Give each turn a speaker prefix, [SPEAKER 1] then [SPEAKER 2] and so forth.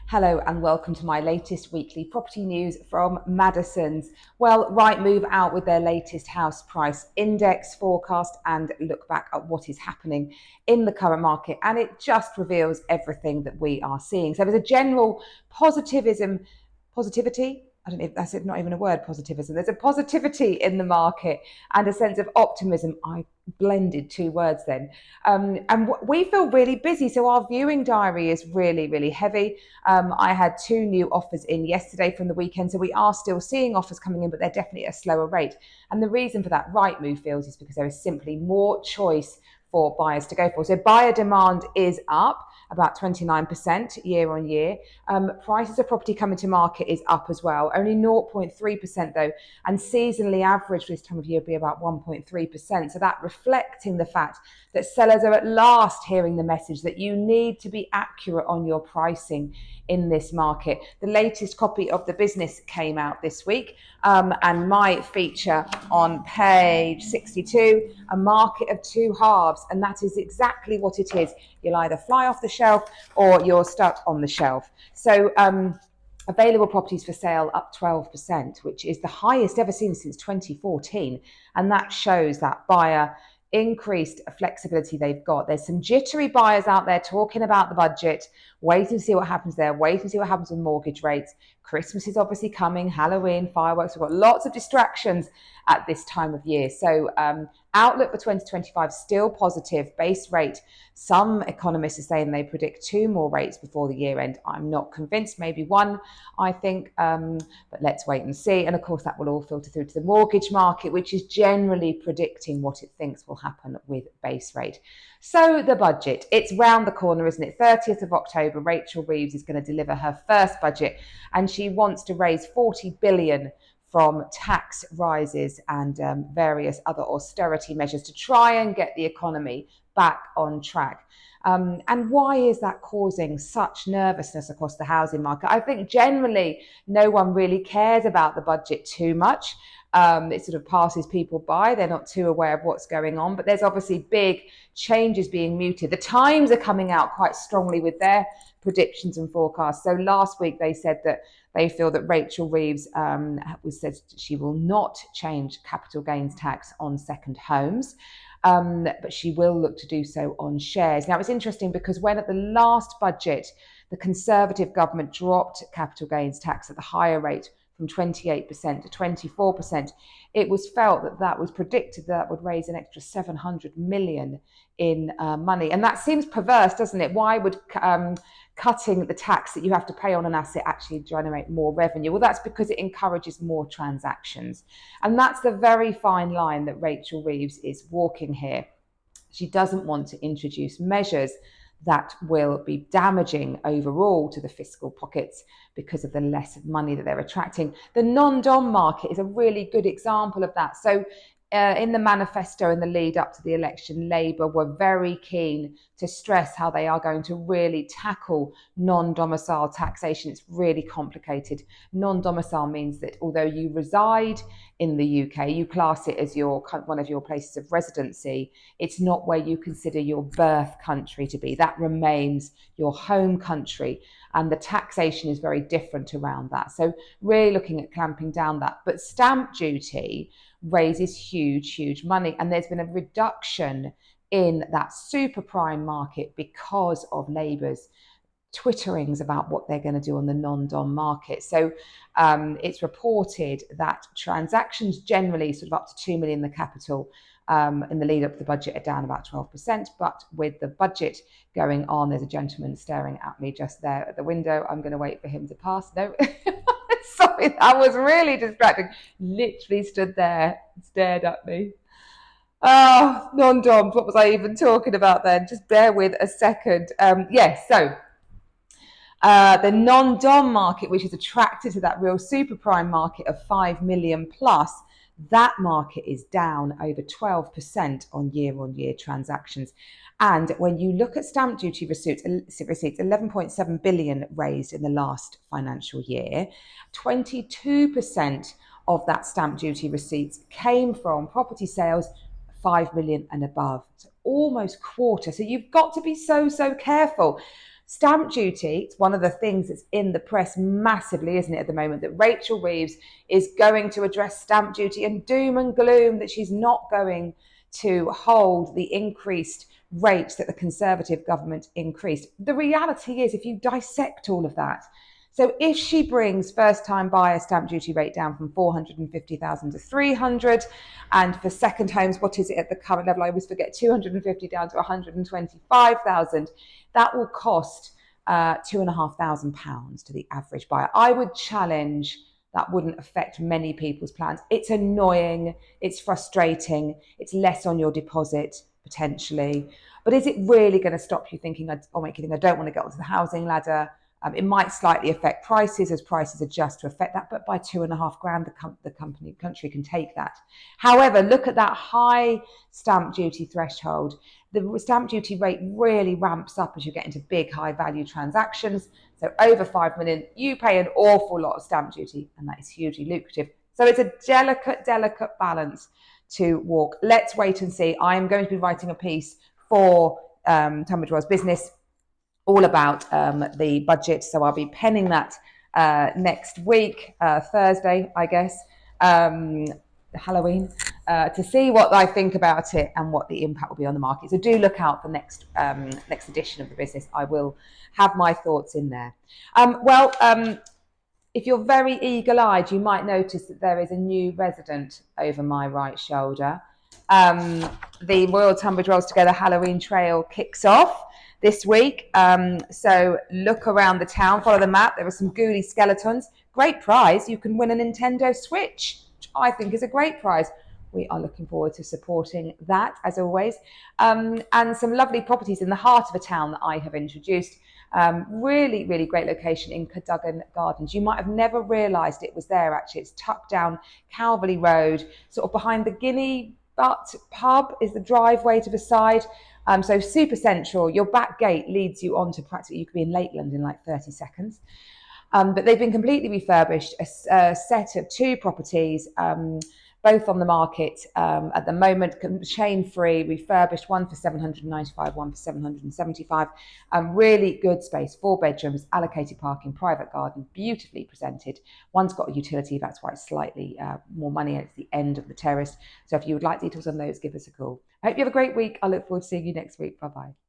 [SPEAKER 1] Hello and welcome to my latest weekly property news from Madison's. Well, Rightmove out with their latest house price index forecast and look back at what is happening in the current market, and it just reveals everything that we are seeing. So there's a general positivity. I don't know if that's not even a word, positivism. There's a positivity in the market and a sense of optimism. I blended two words then. And we feel really busy. So our viewing diary is really, really heavy. I had 2 new offers in yesterday from the weekend. So we are still seeing offers coming in, but they're definitely at a slower rate. And the reason for that, Rightmove feels, is because there is simply more choice for buyers to go for. So buyer demand is up about 29% year on year. Prices of property coming to market is up as well, only 0.3% though, and seasonally average for this time of year will be about 1.3%. So that reflecting the fact that sellers are at last hearing the message that you need to be accurate on your pricing in this market. The latest copy of the business came out this week, and my feature on page 62, a market of two halves, and that is exactly what it is. You'll either fly off the shelf or you're stuck on the shelf. So available properties for sale up 12%, which is the highest ever seen since 2014. And that shows that buyer increased flexibility they've got. There's some jittery buyers out there talking about the budget, waiting to see what happens there, waiting to see what happens with mortgage rates. Christmas is obviously coming, Halloween, fireworks. We've got lots of distractions at this time of year. So outlook for 2025 still positive. Base rate, some economists are saying they predict 2 more rates before the year end. I'm not convinced, maybe 1, I think, but let's wait and see. And of course that will all filter through to the mortgage market, which is generally predicting what it thinks will happen with base rate. So the budget, it's round the corner, isn't it? 30th of October, Rachel Reeves is going to deliver her first budget, and she wants to raise 40 billion from tax rises and various other austerity measures to try and get the economy back on track. And why is that causing such nervousness across the housing market? I think generally no one really cares about the budget too much. It sort of passes people by. They're not too aware of what's going on, but there's obviously big changes being mooted. The Times are coming out quite strongly with their predictions and forecasts. So last week they said that they feel that Rachel Reeves said she will not change capital gains tax on second homes. But she will look to do so on shares. Now, it's interesting because when at the last budget, the Conservative government dropped capital gains tax at the higher rate from 28% to 24%, it was felt that that was predicted that would raise an extra 700 million in money. And that seems perverse, doesn't it? Why would cutting the tax that you have to pay on an asset actually generate more revenue? Well, that's because it encourages more transactions. And that's the very fine line that Rachel Reeves is walking here. She doesn't want to introduce measures that will be damaging overall to the fiscal pockets because of the less money that they're attracting. The non-dom market is a really good example of that. So in the manifesto in the lead up to the election, Labour were very keen to stress how they are going to really tackle non-domicile taxation. It's really complicated. Non-domicile means that although you reside in the UK, you class it as one of your places of residency. It's not where you consider your birth country to be. That remains your home country. And the taxation is very different around that. So really looking at clamping down that. But stamp duty raises huge money, and there's been a reduction in that super prime market because of Labour's twitterings about what they're going to do on the non-dom market. So it's reported that transactions generally sort of up to 2 million in the capital in the lead up to the budget are down about 12%, but with the budget going on, there's a gentleman staring at me just there at the window. I'm going to wait for him to pass. No. Sorry, that was really distracting. Literally stood there, stared at me. Oh, non-doms, what was I even talking about then? Just bear with a second. Yes, so the non-dom market, which is attracted to that real super prime market of 5 million plus, that market is down over 12% on year transactions. And when you look at stamp duty receipts, 11.7 billion raised in the last financial year, 22% of that stamp duty receipts came from property sales 5 million and above. So almost quarter. So you've got to be so careful. Stamp duty, it's one of the things that's in the press massively, isn't it, at the moment, that Rachel Reeves is going to address stamp duty, and doom and gloom that she's not going to hold the increased rates that the Conservative government increased. The reality is, if you dissect all of that, so if she brings first-time buyer stamp duty rate down from 450,000 to 300, and for second homes, what is it at the current level? I always forget, 250 down to 125,000. That will cost £2,500 to the average buyer. I would challenge that wouldn't affect many people's plans. It's annoying, it's frustrating, it's less on your deposit potentially. But is it really going to stop you thinking, or make you think, I don't want to get onto the housing ladder? It might slightly affect prices as prices adjust to affect that, but by £2,500, the country can take that. However, look at that high stamp duty threshold. The stamp duty rate really ramps up as you get into big, high value transactions. So over 5 million, you pay an awful lot of stamp duty, and that is hugely lucrative. So it's a delicate balance to walk. Let's wait and see. I am going to be writing a piece for Tunbridge Wells Business all about the budget. So I'll be penning that next week, Thursday, I guess, Halloween, to see what I think about it and what the impact will be on the market. So do look out for next edition of the business. I will have my thoughts in there. If you're very eagle-eyed, you might notice that there is a new resident over my right shoulder. The Royal Tunbridge Wells Together Halloween Trail kicks off this week. So look around the town, follow the map. There are some ghouly skeletons. Great prize. You can win a Nintendo Switch, which I think is a great prize. We are looking forward to supporting that, as always. And some lovely properties in the heart of a town that I have introduced. Really, really great location in Cadogan Gardens. You might have never realised it was there, actually. It's tucked down Calverley Road, sort of behind the Guinea Butt pub is the driveway to the side. So super central. Your back gate leads you onto practically, you could be in Lakeland in like 30 seconds. But they've been completely refurbished, a set of 2 properties, both on the market at the moment, chain-free, refurbished, one for 795, one for 775. Really good space, 4 bedrooms, allocated parking, private garden, beautifully presented. One's got a utility, that's why it's slightly more money, and it's the end of the terrace. So if you would like details on those, give us a call. I hope you have a great week. I look forward to seeing you next week. Bye-bye.